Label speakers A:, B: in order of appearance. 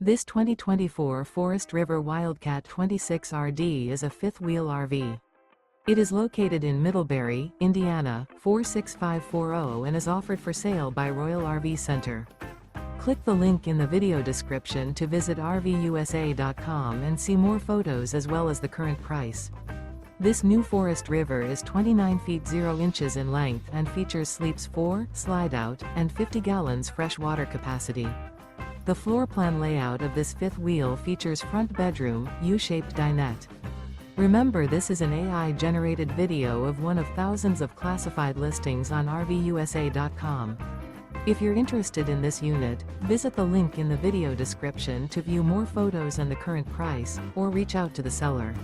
A: This 2024 Forest River Wildcat 26RD is a fifth-wheel RV. It is located in Middlebury, Indiana, 46540 and is offered for sale by Royal RV Center. Click the link in the video description to visit RVUSA.com and see more photos as well as the current price. This new Forest River is 29 feet 0 inches in length and features sleeps 4, Slideout, and 50 gallons fresh water capacity. The floor plan layout of this fifth wheel features front bedroom, U-shaped dinette. Remember, this is an AI-generated video of one of thousands of classified listings on RVUSA.com. If you're interested in this unit, visit the link in the video description to view more photos and the current price, or reach out to the seller.